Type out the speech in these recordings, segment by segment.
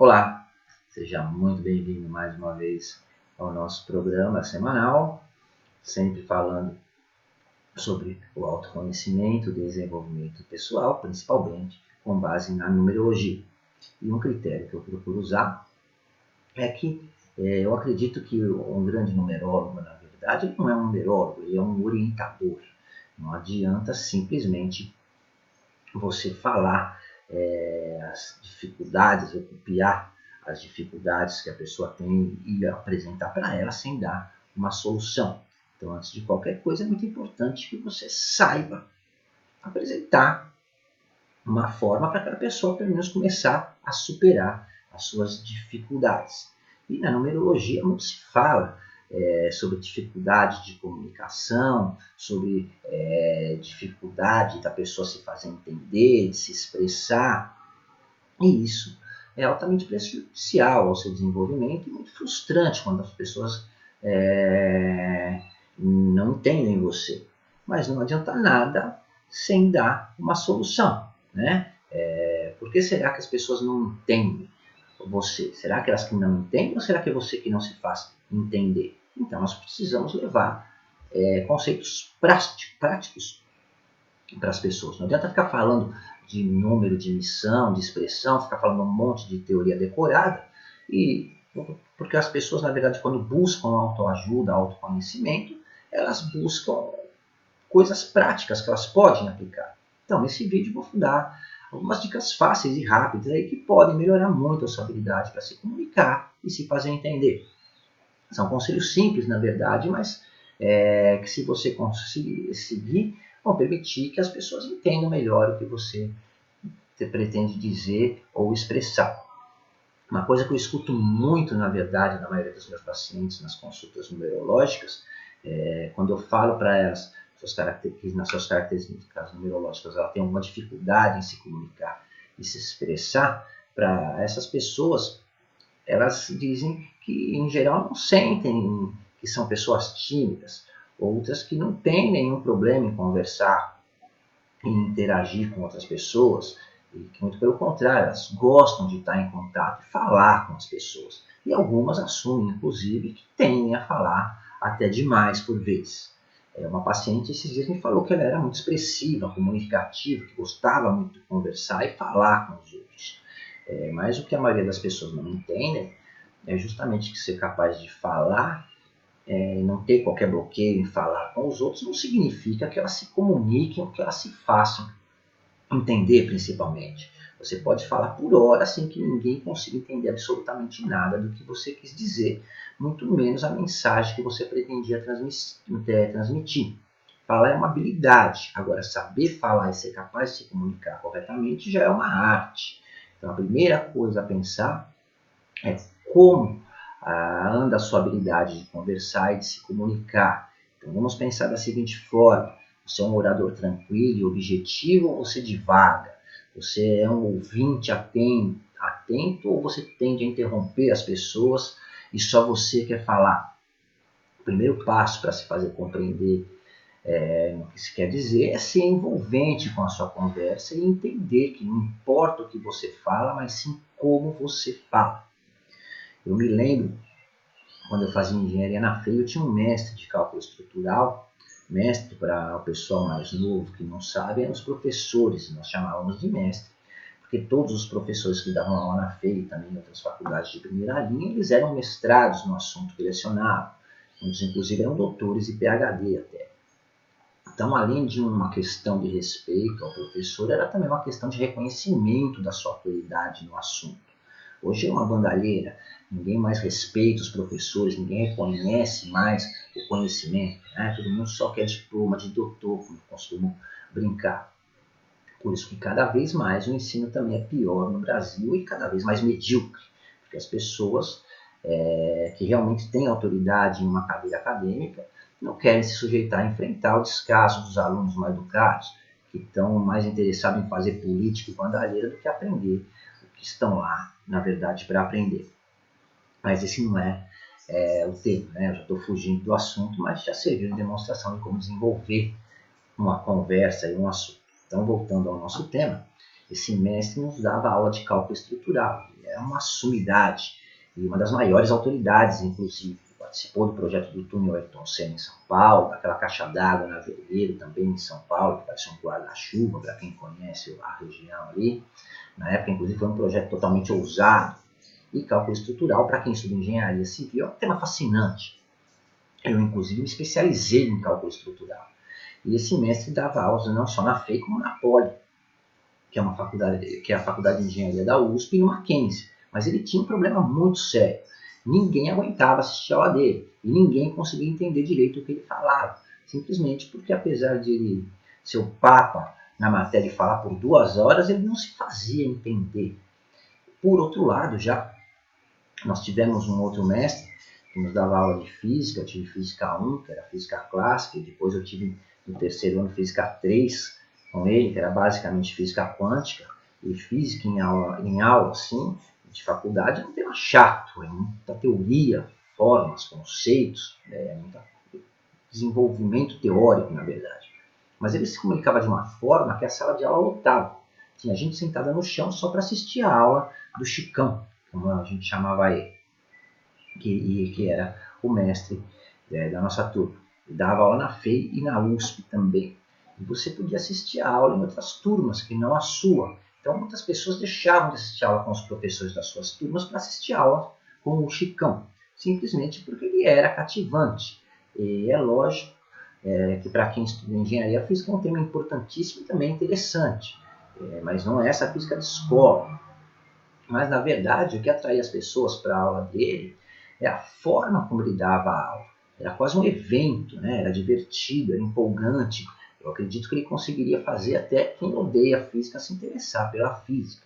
Olá, seja muito bem-vindo mais uma vez ao nosso programa semanal, sempre falando sobre o autoconhecimento, o desenvolvimento pessoal, principalmente com base na numerologia. E um critério que eu procuro usar é que eu acredito que um grande numerólogo, na verdade, ele não é um numerólogo, ele é um orientador. Não adianta simplesmente você falar as dificuldades, ou copiar as dificuldades que a pessoa tem e apresentar para ela sem dar uma solução. Então, antes de qualquer coisa, é muito importante que você saiba apresentar uma forma para aquela pessoa, pelo menos, começar a superar as suas dificuldades. E na numerologia muito se fala sobre dificuldade de comunicação, sobre dificuldade da pessoa se fazer entender, de se expressar. E isso é altamente prejudicial ao seu desenvolvimento e muito frustrante quando as pessoas não entendem você. Mas não adianta nada sem dar uma solução, né? Por que será que as pessoas não entendem você? Será que elas que não entendem ou será que é você que não se faz entender? Então nós precisamos levar conceitos práticos para as pessoas. Não adianta ficar falando de número, de missão, de expressão, ficar falando um monte de teoria decorada, porque as pessoas, na verdade, quando buscam autoajuda, autoconhecimento, elas buscam coisas práticas que elas podem aplicar. Então, nesse vídeo eu vou dar algumas dicas fáceis e rápidas aí que podem melhorar muito a sua habilidade para se comunicar e se fazer entender. São conselhos simples, na verdade, mas que se você conseguir seguir, vão permitir que as pessoas entendam melhor o que você pretende dizer ou expressar. Uma coisa que eu escuto muito, na verdade, na maioria dos meus pacientes nas consultas numerológicas, quando eu falo para elas nas suas características numerológicas, ela tem alguma dificuldade em se comunicar e se expressar, para essas pessoas, elas dizem que, em geral, não sentem que são pessoas tímidas, outras que não têm nenhum problema em conversar, em interagir com outras pessoas, e que, muito pelo contrário, elas gostam de estar em contato e falar com as pessoas. E algumas assumem, inclusive, que tendem a falar até demais por vezes. Uma paciente esses dias me falou que ela era muito expressiva, comunicativa, que gostava muito de conversar e falar com os outros. Mas o que a maioria das pessoas não entendem é justamente que ser capaz de falar, não ter qualquer bloqueio em falar com os outros, não significa que elas se comuniquem ou que elas se façam entender, principalmente. Você pode falar por hora sem que ninguém consiga entender absolutamente nada do que você quis dizer, muito menos a mensagem que você pretendia transmitir. Falar é uma habilidade, agora saber falar e ser capaz de se comunicar corretamente já é uma arte. Então a primeira coisa a pensar é como anda a sua habilidade de conversar e de se comunicar. Então vamos pensar da seguinte forma: você é um orador tranquilo e objetivo ou você divaga? Você é um ouvinte atento ou você tende a interromper as pessoas e só você quer falar? O primeiro passo para se fazer compreender o que se quer dizer é ser envolvente com a sua conversa e entender que não importa o que você fala, mas sim como você fala. Eu me lembro, quando eu fazia engenharia na FEI, eu tinha um mestre de cálculo estrutural. Mestre, para o pessoal mais novo que não sabe, eram os professores, nós chamávamos de mestre, porque todos os professores que davam aula na FEI e também em outras faculdades de primeira linha, eles eram mestrados no assunto que lecionavam, muitos inclusive eram doutores e PhD até. Então, além de uma questão de respeito ao professor, era também uma questão de reconhecimento da sua autoridade no assunto. Hoje é uma bandalheira, ninguém mais respeita os professores, ninguém reconhece mais o conhecimento, né? Todo mundo só quer diploma de doutor, como costumo brincar. Por isso que cada vez mais o ensino também é pior no Brasil e cada vez mais medíocre, porque as pessoas que realmente têm autoridade em uma cadeira acadêmica não querem se sujeitar a enfrentar o descaso dos alunos mal educados, que estão mais interessados em fazer política e bandalheira do que aprender o que estão lá, na verdade, para aprender. Mas esse não é o tema, né? Eu já estou fugindo do assunto, mas já serviu de demonstração de como desenvolver uma conversa e um assunto. Então, voltando ao nosso tema, Esse mestre nos dava aula de cálculo estrutural. Ele era uma sumidade e uma das maiores autoridades, inclusive. Participou do projeto do túnel Ayrton Senna em São Paulo, daquela caixa d'água na Vergueiro, também em São Paulo, que parece um guarda-chuva, para quem conhece a região ali. Na época, inclusive, foi um projeto totalmente ousado. E cálculo estrutural, para quem estuda engenharia civil, é um tema fascinante. Eu, inclusive, me especializei em cálculo estrutural. E esse mestre dava aulas não só na FEI, como na Poli, que é a Faculdade de Engenharia da USP, e no Mackenzie. Mas ele tinha um problema muito sério. Ninguém aguentava assistir a aula dele. E ninguém conseguia entender direito o que ele falava. Simplesmente porque, apesar de ele ser o papa na matéria e falar por 2 horas, ele não se fazia entender. Por outro lado, já nós tivemos um outro mestre que nos dava aula de física. Eu tive física 1, que era física clássica, e depois eu tive no terceiro ano física 3 com ele, que era basicamente física quântica. E física em aula assim, de faculdade é um tema chato, é muita teoria, formas, conceitos, muito desenvolvimento teórico, na verdade. Mas ele se comunicava de uma forma que a sala de aula lotava. Tinha gente sentada no chão só para assistir a aula do Chicão, como a gente chamava ele, que era o mestre da nossa turma. Ele dava aula na FEI e na USP também. E você podia assistir a aula em outras turmas, que não a sua. Então, muitas pessoas deixavam de assistir aula com os professores das suas turmas para assistir aula com o Chicão, simplesmente porque ele era cativante. E é lógico que para quem estuda engenharia, a física é um tema importantíssimo e também interessante, mas não é essa física de escola. Mas, na verdade, o que atraía as pessoas para a aula dele é a forma como ele dava a aula. Era quase um evento, né? Era divertido, era empolgante. Eu acredito que ele conseguiria fazer até quem odeia a física se interessar pela física.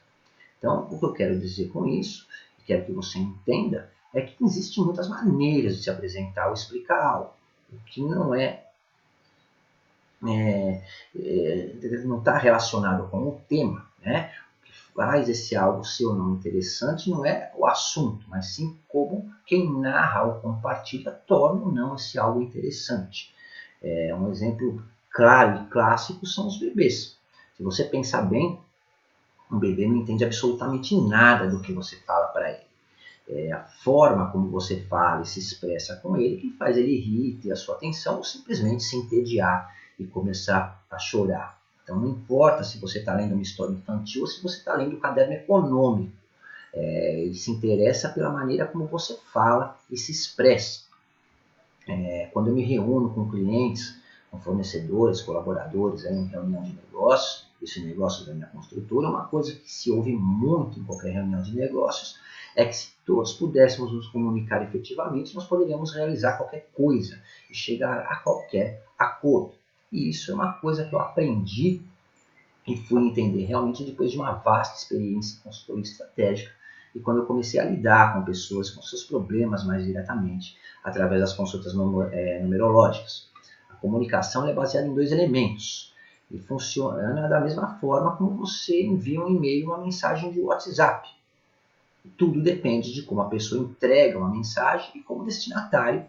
Então, o que eu quero dizer com isso, e quero que você entenda, é que existem muitas maneiras de se apresentar ou explicar algo. O que não não está relacionado com o tema, né? O que faz esse algo ser ou não interessante não é o assunto, mas sim como quem narra ou compartilha torna ou não esse algo interessante. Um exemplo claro e clássico são os bebês. Se você pensar bem, um bebê não entende absolutamente nada do que você fala para ele. É a forma como você fala e se expressa com ele que faz ele rir, ter a sua atenção ou simplesmente se entediar e começar a chorar. Então não importa se você está lendo uma história infantil ou se você está lendo um caderno econômico. Ele se interessa pela maneira como você fala e se expressa. Quando eu me reúno com clientes, com fornecedores, colaboradores em reunião de negócios, esse negócio da minha construtora, uma coisa que se ouve muito em qualquer reunião de negócios é que se todos pudéssemos nos comunicar efetivamente, nós poderíamos realizar qualquer coisa e chegar a qualquer acordo. E isso é uma coisa que eu aprendi e fui entender realmente depois de uma vasta experiência em consultoria estratégica e quando eu comecei a lidar com pessoas com seus problemas mais diretamente através das consultas numerológicas. A comunicação é baseada em 2 elementos e funciona da mesma forma como você envia um e-mail, uma mensagem de WhatsApp. Tudo depende de como a pessoa entrega uma mensagem e como o destinatário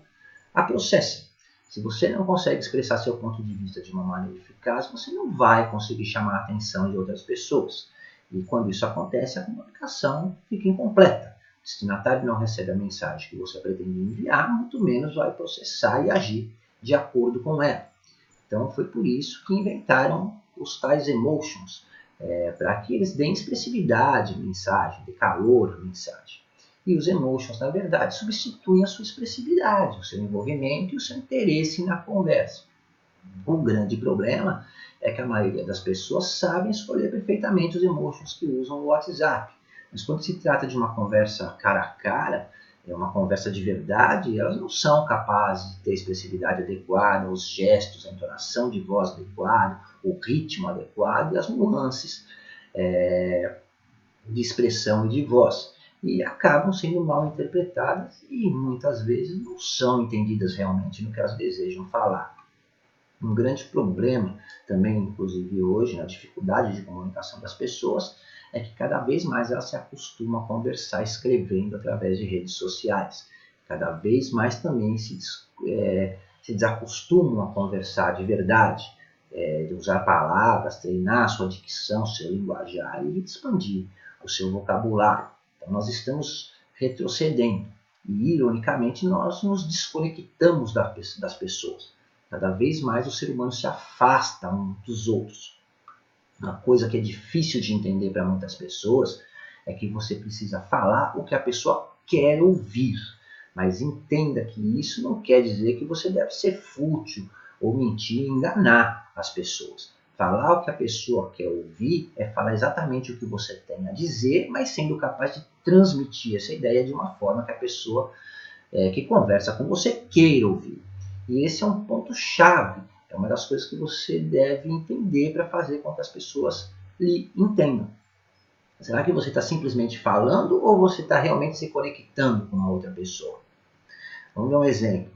a processa. Se você não consegue expressar seu ponto de vista de uma maneira eficaz, você não vai conseguir chamar a atenção de outras pessoas. E quando isso acontece, a comunicação fica incompleta. O destinatário não recebe a mensagem que você pretende enviar, muito menos vai processar e agir de acordo com ela. Então foi por isso que inventaram os tais emotions, para que eles deem expressividade à mensagem, dê calor à mensagem. E os emotions, na verdade, substituem a sua expressividade, o seu envolvimento e o seu interesse na conversa. O grande problema é que a maioria das pessoas sabem escolher perfeitamente os emotions que usam no WhatsApp. Mas quando se trata de uma conversa cara a cara, uma conversa de verdade, elas não são capazes de ter a expressividade adequada, os gestos, a entonação de voz adequada, o ritmo adequado e as nuances de expressão e de voz. E acabam sendo mal interpretadas e muitas vezes não são entendidas realmente no que elas desejam falar. Um grande problema também, inclusive hoje, na dificuldade de comunicação das pessoas, é que cada vez mais elas se acostumam a conversar escrevendo através de redes sociais. Cada vez mais também se desacostumam a conversar de verdade. de usar palavras, treinar a sua dicção, seu linguajar e expandir o seu vocabulário. Então nós estamos retrocedendo e, ironicamente, nós nos desconectamos das pessoas. Cada vez mais o ser humano se afasta um dos outros. Uma coisa que é difícil de entender para muitas pessoas é que você precisa falar o que a pessoa quer ouvir. Mas entenda que isso não quer dizer que você deve ser fútil ou mentir e enganar as pessoas. Falar o que a pessoa quer ouvir é falar exatamente o que você tem a dizer, mas sendo capaz de transmitir essa ideia de uma forma que a pessoa que conversa com você queira ouvir. E esse é um ponto-chave, é uma das coisas que você deve entender para fazer com que as pessoas lhe entendam. Será que você está simplesmente falando ou você está realmente se conectando com a outra pessoa? Vamos dar um exemplo.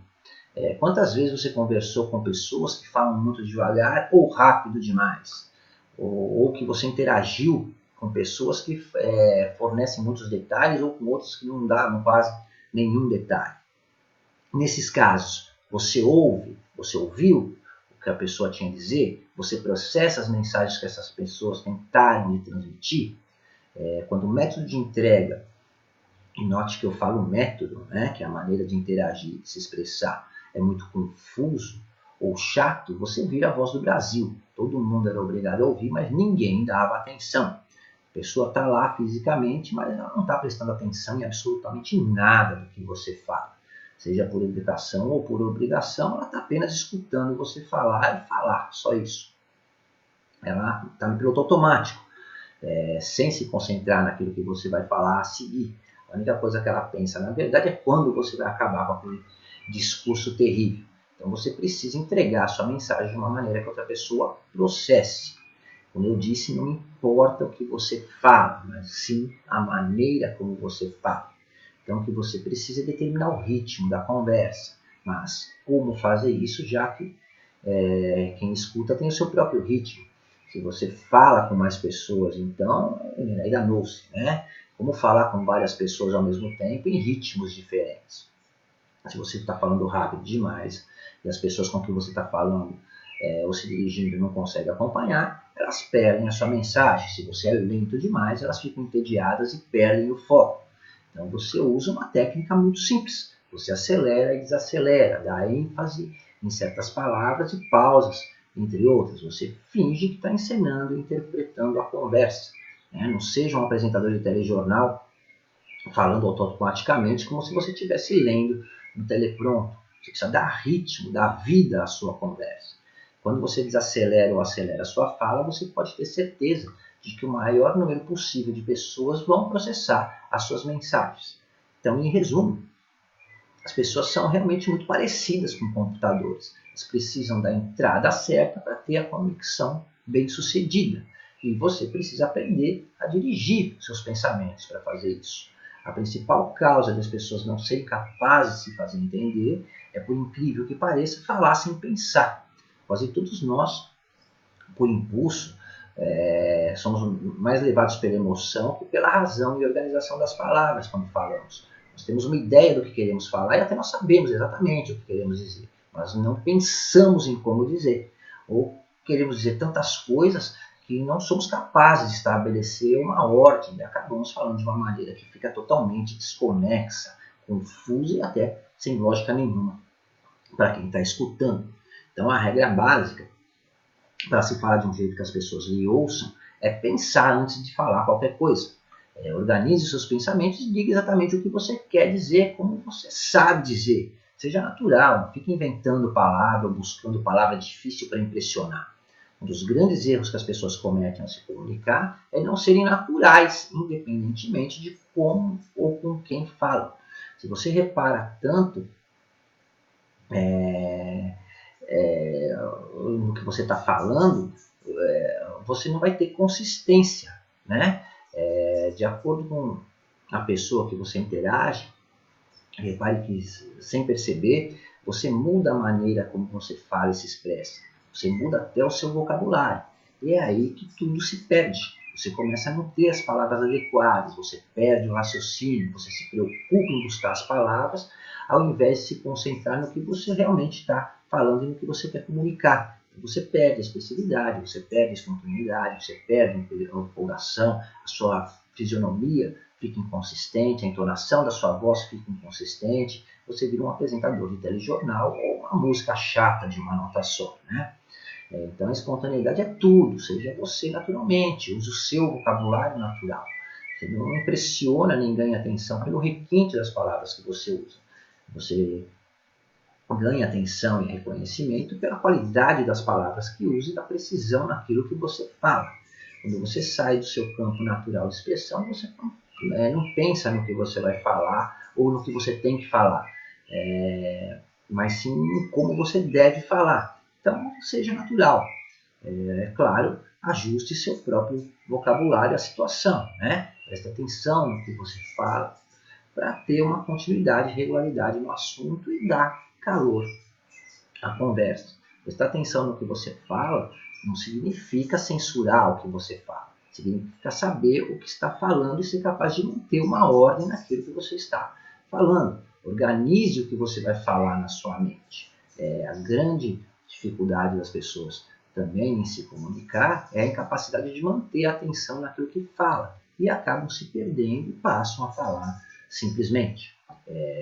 Quantas vezes você conversou com pessoas que falam muito devagar ou rápido demais? Ou que você interagiu com pessoas que fornecem muitos detalhes ou com outros que não dão quase nenhum detalhe? Nesses casos, você ouviu o que a pessoa tinha a dizer? Você processa as mensagens que essas pessoas tentaram lhe transmitir? Quando o método de entrega, e note que eu falo método, né, que é a maneira de interagir, de se expressar, é muito confuso ou chato, você vira a voz do Brasil. Todo mundo era obrigado a ouvir, mas ninguém dava atenção. A pessoa está lá fisicamente, mas ela não está prestando atenção em absolutamente nada do que você fala. Seja por educação ou por obrigação, ela está apenas escutando você falar e falar, só isso. Ela está no piloto automático, sem se concentrar naquilo que você vai falar a seguir. A única coisa que ela pensa, na verdade, é quando você vai acabar com aquele discurso terrível. Então você precisa entregar a sua mensagem de uma maneira que outra pessoa processe. Como eu disse, não importa o que você fala, mas sim a maneira como você fala. Então o que você precisa é determinar o ritmo da conversa. Mas como fazer isso, já que quem escuta tem o seu próprio ritmo. Se você fala com mais pessoas, então, aí danou-se, né? Como falar com várias pessoas ao mesmo tempo em ritmos diferentes. Se você está falando rápido demais e as pessoas com quem você está falando ou se dirigindo não conseguem acompanhar, elas perdem a sua mensagem. Se você é lento demais, elas ficam entediadas e perdem o foco. Então você usa uma técnica muito simples. Você acelera e desacelera, dá ênfase em certas palavras e pausas, entre outras. Você finge que está encenando e interpretando a conversa. Não seja um apresentador de telejornal falando automaticamente como se você estivesse lendo no teleprompter. Você precisa dar ritmo, dar vida à sua conversa. Quando você desacelera ou acelera a sua fala, você pode ter certeza de que o maior número possível de pessoas vão processar as suas mensagens. Então, em resumo, as pessoas são realmente muito parecidas com computadores. Elas precisam da entrada certa para ter a conexão bem sucedida. E você precisa aprender a dirigir seus pensamentos para fazer isso. A principal causa das pessoas não serem capazes de se fazer entender é, por incrível que pareça, falar sem pensar. Quase todos nós, por impulso, somos mais levados pela emoção que pela razão e organização das palavras quando falamos. Nós temos uma ideia do que queremos falar e até nós sabemos exatamente o que queremos dizer, mas não pensamos em como dizer. Ou queremos dizer tantas coisas que não somos capazes de estabelecer uma ordem e acabamos falando de uma maneira que fica totalmente desconexa, confusa e até sem lógica nenhuma para quem está escutando. Então a regra básica para se falar de um jeito que as pessoas lhe ouçam é pensar antes de falar qualquer coisa. Organize seus pensamentos e diga exatamente o que você quer dizer, como você sabe dizer. Seja natural, não fique inventando palavra ou buscando palavra difícil para impressionar. Um dos grandes erros que as pessoas cometem ao se comunicar é não serem naturais, independentemente de como ou com quem falam. Se você repara tanto no que você está falando, você não vai ter consistência, né? De acordo com a pessoa que você interage, repare que, sem perceber, você muda a maneira como você fala e se expressa. Você muda até o seu vocabulário. E é aí que tudo se perde. Você começa a não ter as palavras adequadas, você perde o raciocínio, você se preocupa em buscar as palavras, ao invés de se concentrar no que você realmente está falando e no que você quer comunicar. Você perde a expressividade, você perde a espontaneidade, você perde a empolgação, a sua fisionomia fica inconsistente, a entonação da sua voz fica inconsistente, você vira um apresentador de telejornal ou uma música chata de uma nota só, né? Então a espontaneidade é tudo, seja você naturalmente, use o seu vocabulário natural. Você não impressiona nem ganha atenção pelo requinte das palavras que você usa. Você ganha atenção e reconhecimento pela qualidade das palavras que usa e da precisão naquilo que você fala. Quando você sai do seu campo natural de expressão, você não pensa no que você vai falar ou no que você tem que falar, mas sim em como você deve falar. Então, seja natural. Claro, ajuste seu próprio vocabulário à situação, né? Preste atenção no que você fala para ter uma continuidade e regularidade no assunto e dar calor à conversa. Prestar atenção no que você fala não significa censurar o que você fala. Significa saber o que está falando e ser capaz de manter uma ordem naquilo que você está falando. Organize o que você vai falar na sua mente. A grande dificuldade das pessoas também em se comunicar é a incapacidade de manter a atenção naquilo que fala e acabam se perdendo e passam a falar simplesmente.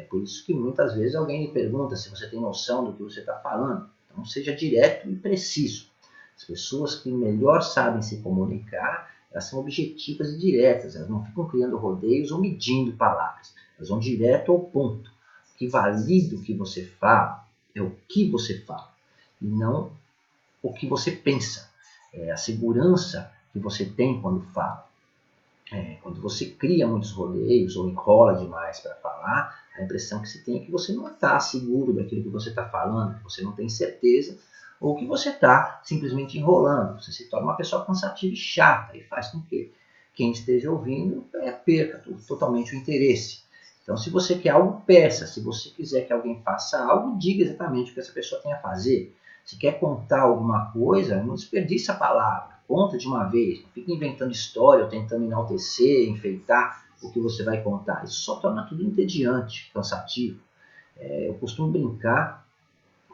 Por isso que muitas vezes alguém lhe pergunta se você tem noção do que você está falando. Então seja direto e preciso. As pessoas que melhor sabem se comunicar, elas são objetivas e diretas, elas não ficam criando rodeios ou medindo palavras, elas vão direto ao ponto. O que valida o que você fala é o que você fala e não o que você pensa, a segurança que você tem quando fala. Quando você cria muitos rodeios ou enrola demais para falar, a impressão que se tem é que você não está seguro daquilo que você está falando, que você não tem certeza, ou que você está simplesmente enrolando. Você se torna uma pessoa cansativa e chata e faz com que quem esteja ouvindo perca totalmente o interesse. Então, se você quer algo, peça. Se você quiser que alguém faça algo, diga exatamente o que essa pessoa tem a fazer. Se quer contar alguma coisa, não desperdice a palavra. Conta de uma vez. Não fica inventando história ou tentando enaltecer, enfeitar o que você vai contar. Isso só torna tudo entediante, cansativo. Eu costumo brincar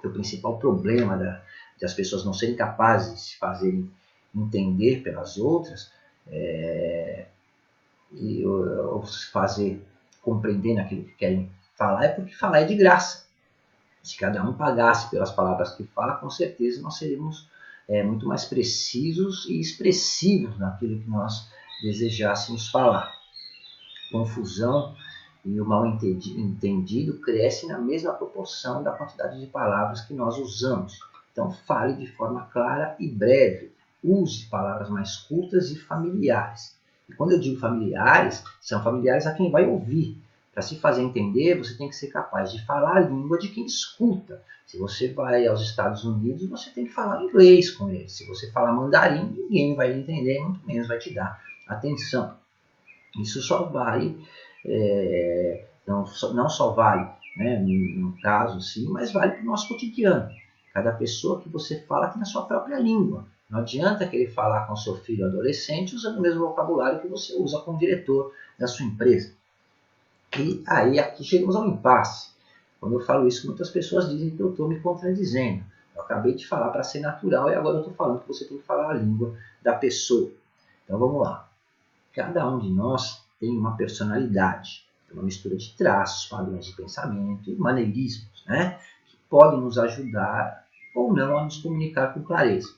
que o principal problema de as pessoas não serem capazes de se fazerem entender pelas outras ou se fazer compreender naquilo que querem falar é porque falar é de graça. Se cada um pagasse pelas palavras que fala, com certeza nós seríamos muito mais precisos e expressivos naquilo que nós desejássemos falar. Confusão e o mal-entendido crescem na mesma proporção da quantidade de palavras que nós usamos. Então, fale de forma clara e breve. Use palavras mais curtas e familiares. E quando eu digo familiares, são familiares a quem vai ouvir. Para se fazer entender, você tem que ser capaz de falar a língua de quem escuta. Se você vai aos Estados Unidos, você tem que falar inglês com eles. Se você falar mandarim, ninguém vai entender, muito menos vai te dar atenção. Isso só vale, não só vale, né, no caso sim, mas vale para o nosso cotidiano. Cada pessoa que você fala tem a sua própria língua. Não adianta querer falar com seu filho adolescente usando o mesmo vocabulário que você usa com o diretor da sua empresa. E aí aqui chegamos ao impasse. Quando eu falo isso, muitas pessoas dizem que eu estou me contradizendo. Eu acabei de falar para ser natural e agora eu estou falando que você tem que falar a língua da pessoa. Então vamos lá. Cada um de nós tem uma personalidade, uma mistura de traços, padrões de pensamento e maneirismos, né, que podem nos ajudar ou não a nos comunicar com clareza.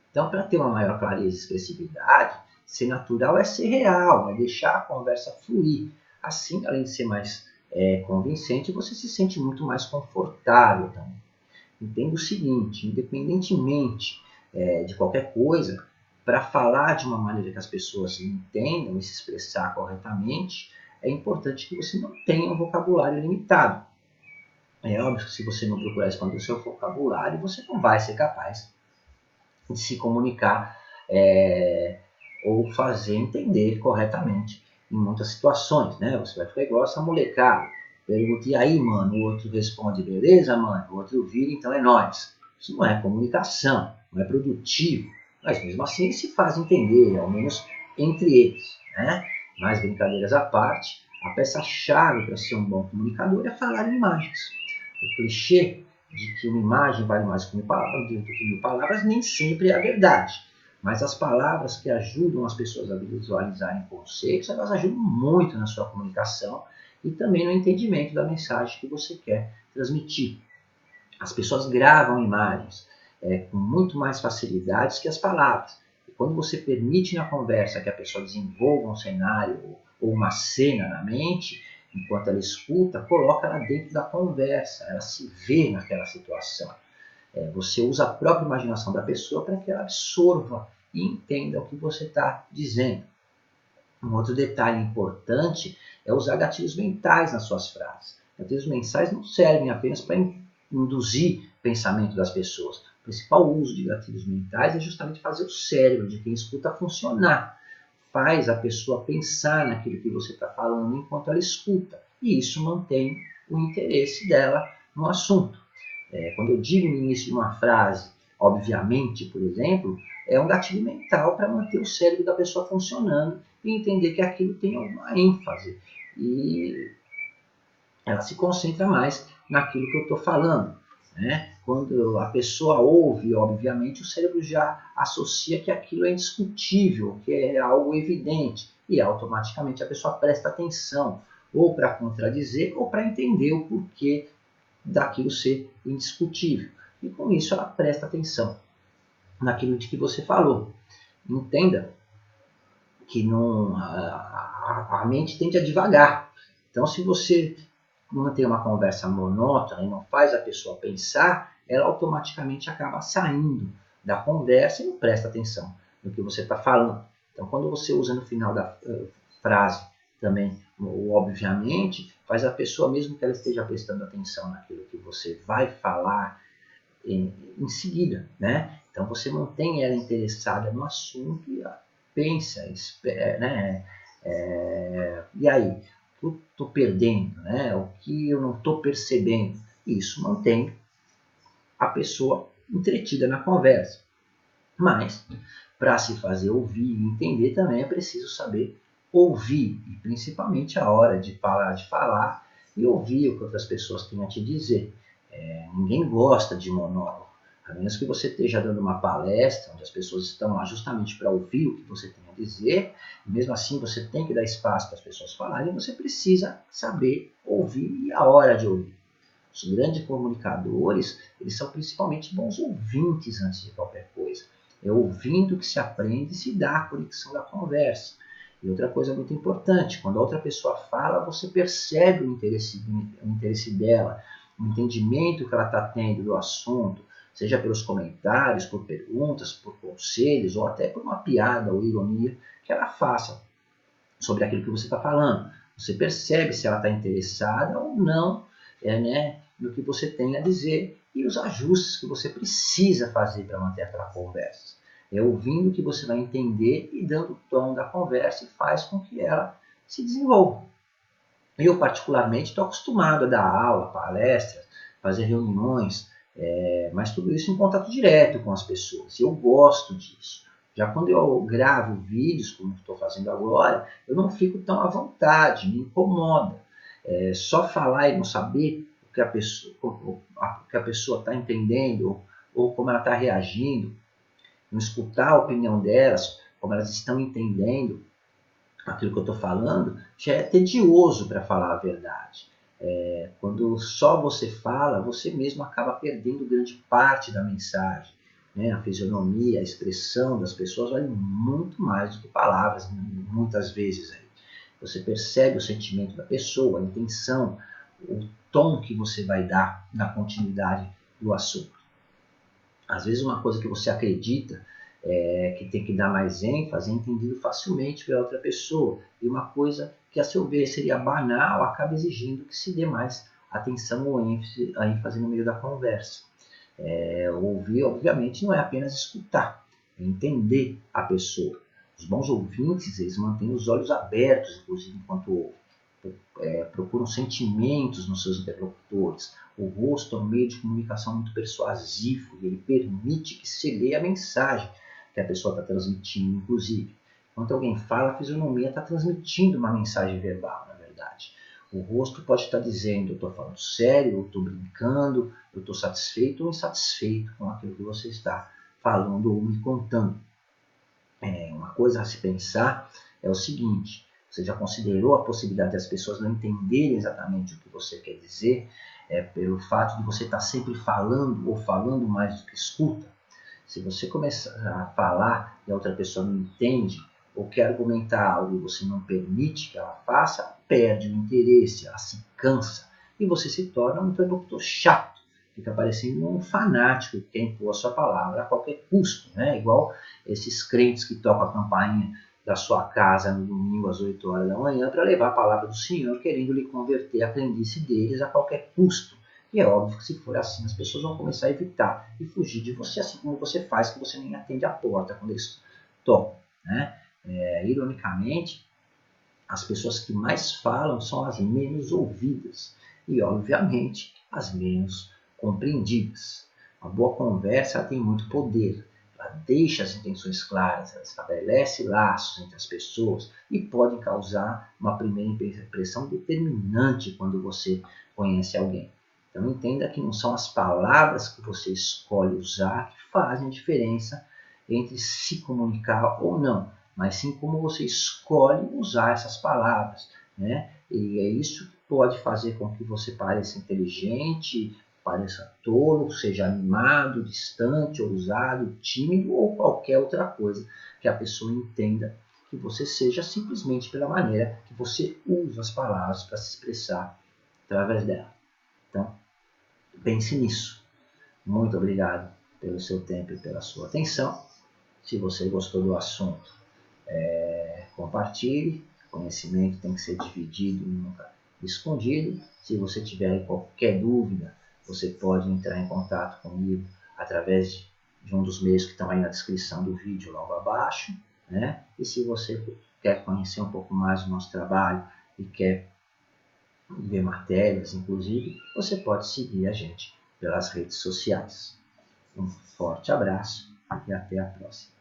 Então, para ter uma maior clareza e expressividade, ser natural é ser real, é deixar a conversa fluir. Assim, além de ser mais convincente, você se sente muito mais confortável também. Entenda o seguinte, independentemente de qualquer coisa, para falar de uma maneira que as pessoas entendam e se expressar corretamente, é importante que você não tenha um vocabulário limitado. É óbvio que se você não procurar expandir o seu vocabulário, você não vai ser capaz de se comunicar ou fazer entender corretamente em muitas situações, né? Você vai ficar igual essa molecada. Pergunta, e aí, mano? O outro responde, beleza, mano? O outro vira, então é nóis. Isso não é comunicação, não é produtivo. Mas mesmo assim se faz entender, ao menos entre eles, né? Mas brincadeiras à parte, a peça-chave para ser um bom comunicador é falar em imagens. O clichê de que uma imagem vale mais do que 1.000 palavras, nem sempre é a verdade. Mas as palavras que ajudam as pessoas a visualizarem conceitos, elas ajudam muito na sua comunicação e também no entendimento da mensagem que você quer transmitir. As pessoas gravam imagens com muito mais facilidades que as palavras. E quando você permite na conversa que a pessoa desenvolva um cenário ou uma cena na mente, enquanto ela escuta, coloca ela dentro da conversa, ela se vê naquela situação. Você usa a própria imaginação da pessoa para que ela absorva e entenda o que você está dizendo. Um outro detalhe importante é usar gatilhos mentais nas suas frases. Gatilhos mentais não servem apenas para induzir o pensamento das pessoas. O principal uso de gatilhos mentais é justamente fazer o cérebro de quem escuta funcionar. Faz a pessoa pensar naquilo que você está falando enquanto ela escuta. E isso mantém o interesse dela no assunto. Quando eu digo no início de uma frase, obviamente, por exemplo, é um gatilho mental para manter o cérebro da pessoa funcionando e entender que aquilo tem alguma ênfase. E ela se concentra mais naquilo que eu estou falando. Né? Quando a pessoa ouve, obviamente, o cérebro já associa que aquilo é indiscutível, que é algo evidente, e automaticamente a pessoa presta atenção, ou para contradizer, ou para entender o porquê daquilo ser indiscutível. E com isso ela presta atenção naquilo de que você falou. Entenda que não, a mente tende a devagar. Então, se você mantém uma conversa monótona e não faz a pessoa pensar, ela automaticamente acaba saindo da conversa e não presta atenção no que você está falando. Então, quando você usa no final da frase também o obviamente, faz a pessoa, mesmo que ela esteja prestando atenção naquilo que você vai falar em seguida, né? Então, você mantém ela interessada no assunto e ela pensa, espera, né? E aí, o que eu estou perdendo, né? O que eu não estou percebendo? Isso mantém a pessoa entretida na conversa. Mas, para se fazer ouvir e entender também é preciso saber ouvir, e principalmente a hora de parar de falar e ouvir o que outras pessoas têm a te dizer. Ninguém gosta de monólogo, a menos que você esteja dando uma palestra onde as pessoas estão lá justamente para ouvir o que você tem a dizer, e mesmo assim você tem que dar espaço para as pessoas falarem, você precisa saber ouvir e a hora de ouvir. Os grandes comunicadores, eles são principalmente bons ouvintes antes de qualquer coisa. É ouvindo que se aprende e se dá a conexão da conversa. E outra coisa muito importante, quando a outra pessoa fala, você percebe o interesse dela, o entendimento que ela está tendo do assunto, seja pelos comentários, por perguntas, por conselhos, ou até por uma piada ou ironia que ela faça sobre aquilo que você está falando. Você percebe se ela está interessada ou não no que você tem a dizer e os ajustes que você precisa fazer para manter aquela conversa. É ouvindo que você vai entender e dando o tom da conversa e faz com que ela se desenvolva. Eu, particularmente, estou acostumado a dar aula, palestras, fazer reuniões, mas tudo isso em contato direto com as pessoas. E eu gosto disso. Já quando eu gravo vídeos, como estou fazendo agora, eu não fico tão à vontade, me incomoda. Só falar e não saber o que a pessoa está entendendo ou como ela está reagindo, não escutar a opinião delas, como elas estão entendendo aquilo que eu estou falando, já é tedioso, para falar a verdade. Quando só você fala, você mesmo acaba perdendo grande parte da mensagem. Né? A fisionomia, a expressão das pessoas vale muito mais do que palavras, muitas vezes. Você percebe o sentimento da pessoa, a intenção, o tom que você vai dar na continuidade do assunto. Às vezes uma coisa que você acredita que tem que dar mais ênfase é entendido facilmente pela outra pessoa. E uma coisa que, a seu ver, seria banal, acaba exigindo que se dê mais atenção ou ênfase no meio da conversa. Ouvir, obviamente, não é apenas escutar, é entender a pessoa. Os bons ouvintes, eles mantêm os olhos abertos, inclusive, enquanto ouvem. Procuram sentimentos nos seus interlocutores. O rosto é um meio de comunicação muito persuasivo e ele permite que se leia a mensagem que a pessoa está transmitindo, inclusive. Quando alguém fala, a fisionomia está transmitindo uma mensagem verbal, na verdade. O rosto pode estar dizendo: eu estou falando sério, eu estou brincando, eu estou satisfeito ou insatisfeito com aquilo que você está falando ou me contando. Uma coisa a se pensar é o seguinte: você já considerou a possibilidade das pessoas não entenderem exatamente o que você quer dizer, pelo fato de você estar sempre falando ou falando mais do que escuta? Se você começar a falar e a outra pessoa não entende, ou quer argumentar algo e você não permite que ela faça, perde o interesse, ela se cansa e você se torna um interlocutor chato. Fica parecendo um fanático que quer impor a sua palavra a qualquer custo, né? Igual esses crentes que tocam a campainha da sua casa no domingo às 8 horas da manhã para levar a palavra do Senhor, querendo lhe converter a crendice deles a qualquer custo. E é óbvio que se for assim, as pessoas vão começar a evitar e fugir de você, assim como você faz, que você nem atende a porta quando eles tocam, né? Ironicamente, as pessoas que mais falam são as menos ouvidas e, obviamente, as menos compreendidas. Uma boa conversa tem muito poder. Ela deixa as intenções claras, ela estabelece laços entre as pessoas e pode causar uma primeira impressão determinante quando você conhece alguém. Então entenda que não são as palavras que você escolhe usar que fazem a diferença entre se comunicar ou não, mas sim como você escolhe usar essas palavras, né? E é isso que pode fazer com que você pareça inteligente, pareça tolo, seja animado, distante, ousado, tímido ou qualquer outra coisa que a pessoa entenda que você seja, simplesmente pela maneira que você usa as palavras para se expressar através dela. Então, pense nisso. Muito obrigado pelo seu tempo e pela sua atenção. Se você gostou do assunto, compartilhe. Conhecimento tem que ser dividido e nunca escondido. Se você tiver qualquer dúvida, você pode entrar em contato comigo através de um dos meios que estão aí na descrição do vídeo logo abaixo, né? E se você quer conhecer um pouco mais do nosso trabalho e quer ver matérias, inclusive, você pode seguir a gente pelas redes sociais. Um forte abraço e até a próxima.